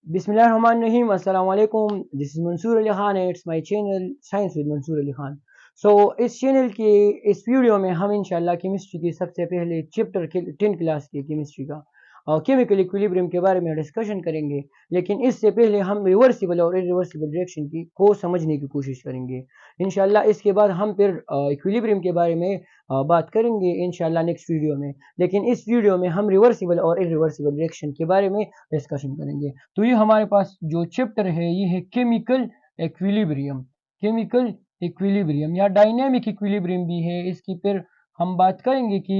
बिस्मिल्लाहिर्रहमानिर्रहीम अस्सलाम वालेकुम। This is Mansoor Ali Khan, it's my channel science with Mansoor Ali Khan. इस चैनल की इस वीडियो में हम इंशाल्लाह केमिस्ट्री की सबसे पहले चैप्टर 10 क्लास की केमिस्ट्री का केमिकल इक्विलिब्रियम के बारे में डिस्कशन करेंगे। लेकिन इससे पहले हम रिवर्सिबल और इरिवर्सिबल रिएक्शन की को समझने की कोशिश करेंगे इंशाल्लाह। इसके बाद हम फिर इक्विलिब्रियम के बारे में बात करेंगे इंशाल्लाह नेक्स्ट वीडियो में। लेकिन इस वीडियो में हम रिवर्सिबल और इरिवर्सिबल रिएक्शन के बारे में डिस्कशन करेंगे। तो ये हमारे पास जो चैप्टर है ये है केमिकल इक्विलिब्रियम। केमिकल इक्विलिब्रियम या डायनेमिक इक्विलिब्रियम भी है इसकी। फिर हम बात करेंगे कि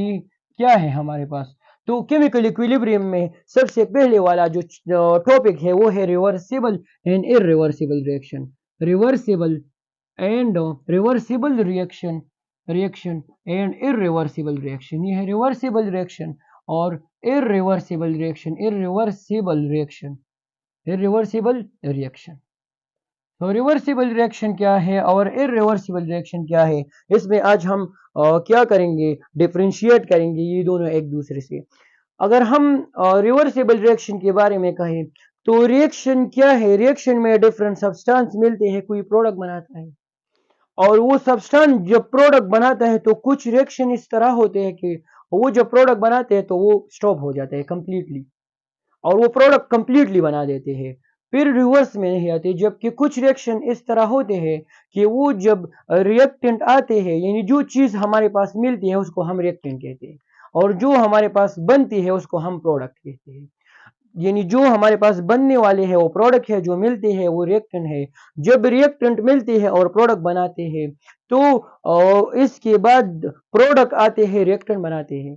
क्या है हमारे पास। तो केमिकल इक्विलिब्रियम में सबसे पहले वाला जो टॉपिक है वो है reversible and irreversible reaction. Reversible and reversible reaction and irreversible reaction. ये है रिवर्सिबल रिएक्शन और irreversible reaction. Irreversible reaction, irreversible reaction. तो रिवर्सिबल रिएक्शन क्या है और इरिवर्सिबल रिएक्शन क्या है, इसमें आज हम क्या करेंगे, डिफरेंशिएट करेंगे ये दोनों एक दूसरे से। अगर हम रिवर्सिबल रिएक्शन के बारे में कहें तो रिएक्शन क्या है, रिएक्शन में डिफरेंट सब्सटेंस मिलते हैं, कोई प्रोडक्ट बनाता है और वो सब्सटेंस जब प्रोडक्ट बनाता है तो कुछ रिएक्शन इस तरह होते हैं कि वो जब प्रोडक्ट बनाते हैं तो वो स्टॉप हो जाते हैं कंप्लीटली और वो प्रोडक्ट कंप्लीटली बना देते हैं, फिर रिवर्स में नहीं आते। जबकि कुछ रिएक्शन इस तरह होते हैं कि वो जब रिएक्टेंट आते हैं, यानी जो चीज हमारे पास मिलती है उसको हम रिएक्टेंट कहते हैं और जो हमारे पास बनती है उसको हम प्रोडक्ट कहते हैं। यानी जो हमारे पास बनने वाले हैं वो प्रोडक्ट है, जो मिलते हैं वो रिएक्टेंट है। जब रिएक्टेंट मिलते हैं और प्रोडक्ट बनाते हैं तो इसके बाद प्रोडक्ट आते हैं रिएक्टेंट बनाते हैं।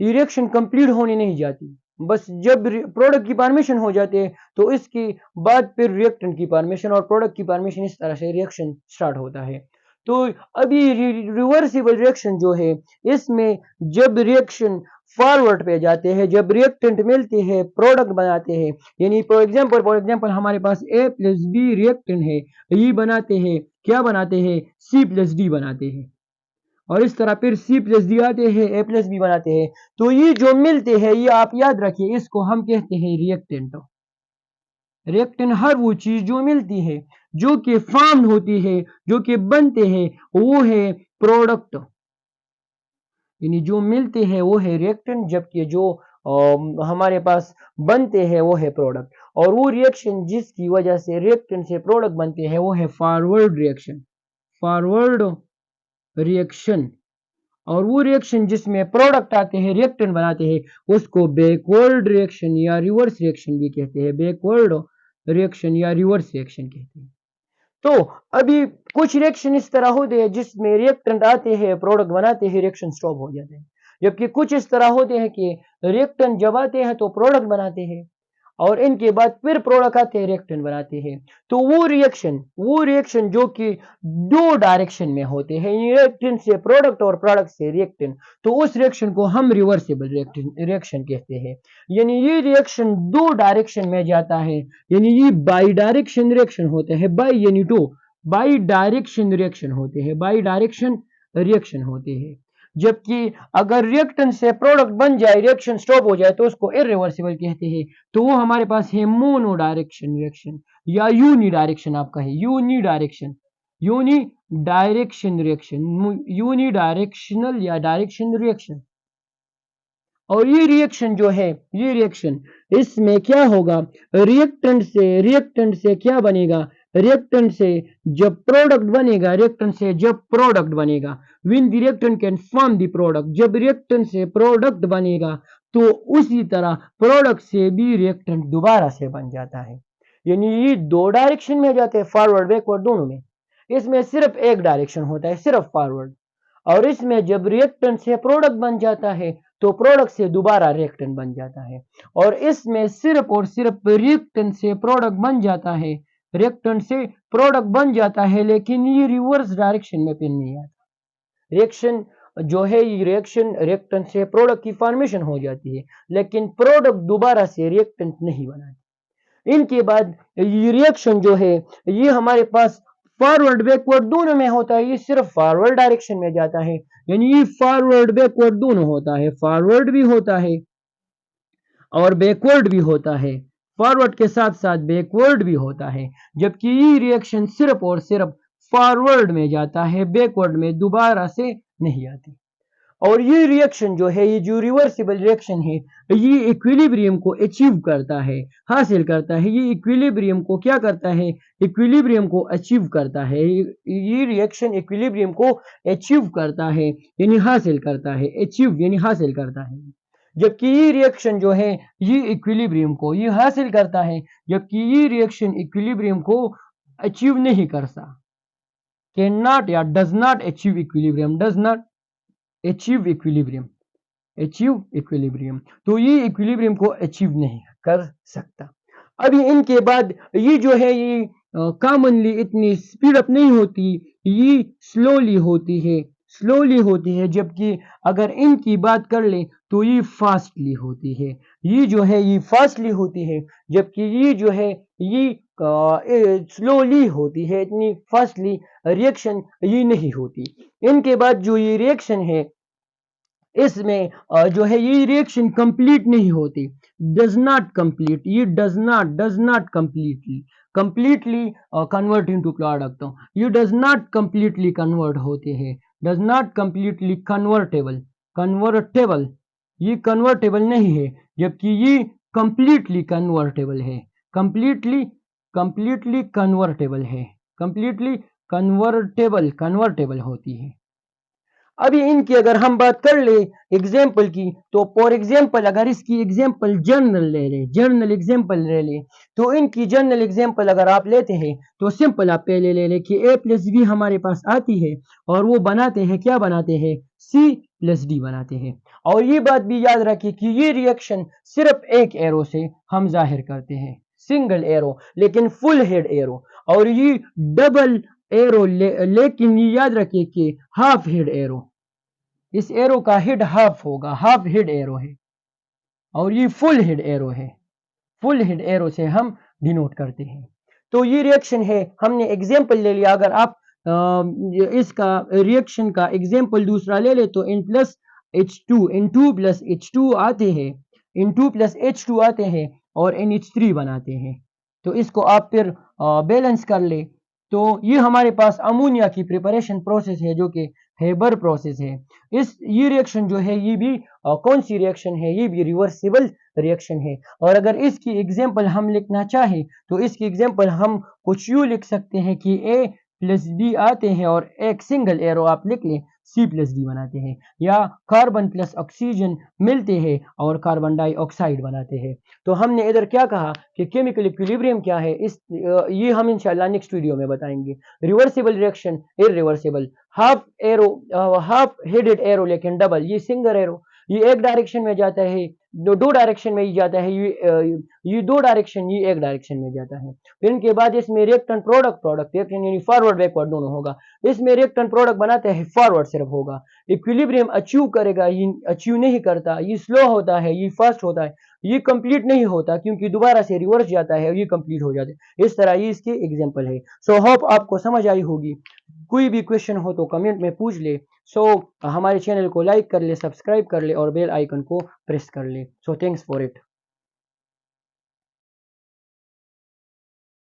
ये रिएक्शन कंप्लीट होने नहीं जाती, बस जब प्रोडक्ट की फॉर्मेशन हो जाती है तो इसके बाद फिर रिएक्टेंट की फॉर्मेशन और प्रोडक्ट की फॉर्मेशन, इस तरह से रिएक्शन स्टार्ट होता है। तो अभी रिवर्सिबल रिएक्शन जो है इसमें जब रिएक्शन फॉरवर्ड पे जाते हैं, जब रिएक्टेंट मिलते हैं प्रोडक्ट बनाते हैं, यानी फॉर एग्जांपल हमारे पास ए प्लस बी रिएक्टेंट है, ये बनाते हैं, क्या बनाते हैं, सी प्लस डी बनाते हैं और इस तरह फिर सी प्लस डी आते हैं, ए प्लस बी बनाते हैं। तो ये जो मिलते हैं ये आप याद रखिए, इसको हम कहते हैं रिएक्टेंट। रिएक्टेंट हर वो चीज जो मिलती है, जो कि फॉर्म होती है, जो कि बनते हैं, वो है प्रोडक्ट। यानी जो मिलते हैं वो है रिएक्टेंट, जबकि जो हमारे पास बनते हैं वो है प्रोडक्ट। और वो रिएक्शन जिसकी वजह से रिएक्टेंट से प्रोडक्ट बनते हैं वो है फॉरवर्ड रिएक्शन। Forward reaction. और वो रिएक्शन जिसमें प्रोडक्ट आते हैं, रिएक्टेंट बनाते हैं, उसको बैकवर्ड रिएक्शन या रिवर्स रिएक्शन भी कहते हैं। बैकवर्ड रिएक्शन या रिवर्स रिएक्शन कहते हैं। तो अभी कुछ रिएक्शन इस तरह होते हैं जिसमें रिएक्टेंट आते हैं, प्रोडक्ट बनाते हैं, रिएक्शन स्टॉप हो जाते हैं। जबकि कुछ इस तरह होते हैं कि रिएक्टेंट जब आते हैं तो प्रोडक्ट बनाते हैं और इनके बाद फिर प्रोडक्ट आते हैं, रिएक्टेंट बनाते हैं। तो वो रिएक्शन जो कि दो डायरेक्शन में होते हैं, रिएक्टेंट से प्रोडक्ट और प्रोडक्ट से रिएक्टेंट, तो उस रिएक्शन को हम रिवर्सिबल रिएक्शन कहते हैं। यानी ये रिएक्शन दो डायरेक्शन में जाता है, यानी ये बाई डायरेक्शन रिएक्शन होते हैं। बाई यानी टू, बाई डायरेक्शन रिएक्शन होते हैं, बाई डायरेक्शन रिएक्शन होते हैं। जबकि अगर रिएक्टेंट से प्रोडक्ट बन जाए, रिएक्शन स्टॉप हो जाए, तो उसको इरिवर्सिबल कहते हैं। तो वो हमारे पास है मोनो डायरेक्शन रिएक्शन या यूनी डायरेक्शन, आप कहें uni direction, uni direction reaction, uni directional या डायरेक्शन रिएक्शन। और ये रिएक्शन जो है, ये रिएक्शन, इसमें क्या होगा, रिएक्टेंट से क्या बनेगा, रिएक्टेंट से जब प्रोडक्ट बनेगा, रिएक्टेंट से जब प्रोडक्ट बनेगा, when the reactant can form the product, जब रिएक्टेंट से प्रोडक्ट बनेगा तो उसी तरह प्रोडक्ट से भी रिएक्टेंट दोबारा से बन जाता है। यानी ये दो डायरेक्शन में जाते हैं, फॉरवर्ड बैकवर्ड दोनों में। इसमें सिर्फ एक डायरेक्शन होता है, सिर्फ फॉरवर्ड। और इसमें जब रिएक्टेंट से प्रोडक्ट बन जाता है तो प्रोडक्ट से दोबारा रिएक्टेंट बन जाता है। और इसमें सिर्फ और सिर्फ रिएक्टेंट से प्रोडक्ट बन जाता है, रिएक्टेंट से प्रोडक्ट बन जाता है, लेकिन ये रिवर्स डायरेक्शन में फिर नहीं आता। रिएक्शन जो है, ये रिएक्शन रिएक्टेंट से प्रोडक्ट की फॉर्मेशन हो जाती है, लेकिन प्रोडक्ट दोबारा से रिएक्टेंट नहीं बनाती। इनके बाद ये रिएक्शन जो है ये हमारे पास फॉरवर्ड बैकवर्ड दोनों में होता है। ये सिर्फ फॉरवर्ड डायरेक्शन में जाता है, यानी ये फॉरवर्ड बैकवर्ड दोनों होता है, फॉरवर्ड भी होता है और बैकवर्ड भी होता है। फॉरवर्ड के साथ साथ बैकवर्ड भी होता है, जबकि ये रिएक्शन सिर्फ और सिर्फ फॉरवर्ड में जाता है, बैकवर्ड में दोबारा से नहीं आती। और ये रिएक्शन जो है, ये जो रिवर्सिबल रिएक्शन है, ये इक्विलिब्रियम को अचीव करता है, हासिल करता है। ये इक्विलिब्रियम को क्या करता है, इक्विलिब्रियम को अचीव करता है। ये रिएक्शन इक्विलिब्रियम को अचीव करता है, यानी हासिल करता है, अचीव यानी हासिल करता है। जबकि ये रिएक्शन जो है, ये इक्विलिब्रियम को ये हासिल करता है, जबकि ये रिएक्शन इक्विलिब्रियम को अचीव नहीं करता। कैन नॉट या does not achieve equilibrium, does not achieve equilibrium, achieve equilibrium. तो ये इक्विलिब्रियम को अचीव नहीं कर सकता। अभी इनके बाद ये जो है, ये कॉमनली इतनी स्पीड अप नहीं होती, ये स्लोली होती है, स्लोली होती है। जबकि अगर इनकी बात कर ले तो ये फास्टली होती है। ये जो है ये फास्टली होती है, जबकि ये जो है ये स्लोली होती है, इतनी फास्टली रिएक्शन ये नहीं होती। इनके बाद जो ये रिएक्शन है, इसमें जो है ये रिएक्शन कंप्लीट नहीं होती, डज नॉट कंप्लीट, ये does not completely convert into product, ये डज नॉट कंप्लीटली कन्वर्ट होते हैं, डज नॉट कंप्लीटली कन्वर्टेबल, ये कन्वर्टेबल नहीं है, जबकि ये कंप्लीटली कन्वर्टेबल है, कंप्लीटली कन्वर्टेबल है, कंप्लीटली कन्वर्टेबल होती है। अभी इनकी अगर हम बात कर ले एग्जाम्पल की, तो फॉर एग्जाम्पल अगर इसकी एग्जाम्पल जर्नल ले ले, जर्नल एग्जाम्पल ले ले, तो इनकी जर्नल एग्जाम्पल अगर आप लेते हैं तो सिंपल आप पहले ले ले कि a प्लस बी हमारे पास आती है, और वो बनाते हैं, क्या बनाते हैं, c प्लस डी बनाते हैं। और ये बात भी याद रखिए कि ये रिएक्शन सिर्फ एक एरो से हम जाहिर करते हैं, सिंगल एरो, लेकिन फुल हेड एरो। और ये डबल एरो लेकिन ये याद रखिए कि हाफ हेड एरो, इस एरो का हेड हाफ होगा, हाफ हेड एरो है। और ये फुल हेड एरो है, फुल हेड एरो से हम डिनोट करते हैं। तो ये रिएक्शन है, हमने एग्जाम्पल ले लिया। अगर आप इसका रिएक्शन का एग्जाम्पल दूसरा ले ले तो N plus H2, N2 plus H2 आते हैं, N2 प्लस H2 आते हैं और NH3 बनाते हैं। तो इसको आप फिर बैलेंस कर ले, तो ये हमारे पास अमोनिया की प्रिपरेशन प्रोसेस है, जो कि हेबर प्रोसेस है। ये रिएक्शन जो है, ये भी कौन सी रिएक्शन है, ये भी रिवर्सिबल रिएक्शन है। और अगर इसकी एग्जाम्पल हम लिखना चाहें तो इसकी एग्जाम्पल हम कुछ यूँ लिख सकते हैं कि A प्लस बी आते हैं और एक सिंगल एरो आप लिख लें, C प्लस डी बनाते हैं, या कार्बन प्लस ऑक्सीजन मिलते हैं और कार्बन डाइऑक्साइड बनाते हैं। तो हमने इधर क्या कहा कि केमिकल इक्विलिब्रियम क्या है, ये हम इंशाल्लाह नेक्स्ट वीडियो में बताएंगे। Reversible reaction, irreversible, half arrow, half headed arrow लेकिन डबल, ये सिंगल एरो, ये एक डायरेक्शन में जाता है, दो डायरेक्शन में ही जाता है, ये दो डायरेक्शन, ये एक डायरेक्शन में जाता है। फिर इनके बाद इसमें रिएक्टेंट प्रोडक्ट यानी फॉरवर्ड बैकवर्ड दोनों होगा। इसमें रिएक्टेंट प्रोडक्ट बनाते हैं, फॉरवर्ड सिर्फ होगा। इक्विलिब्रियम अचीव करेगा, ये अचीव नहीं करता, ये स्लो होता है, ये फास्ट होता है, ये कंप्लीट नहीं होता क्योंकि दोबारा से रिवर्स जाता है, ये कंप्लीट हो जाता है। इस तरह ये इसके एग्जाम्पल है। सो होप आपको समझ आई होगी। कोई भी क्वेश्चन हो तो कमेंट में पूछ ले। सो हमारे चैनल को लाइक कर ले, सब्सक्राइब कर ले और बेल आइकन को प्रेस कर ले। So thanks for it.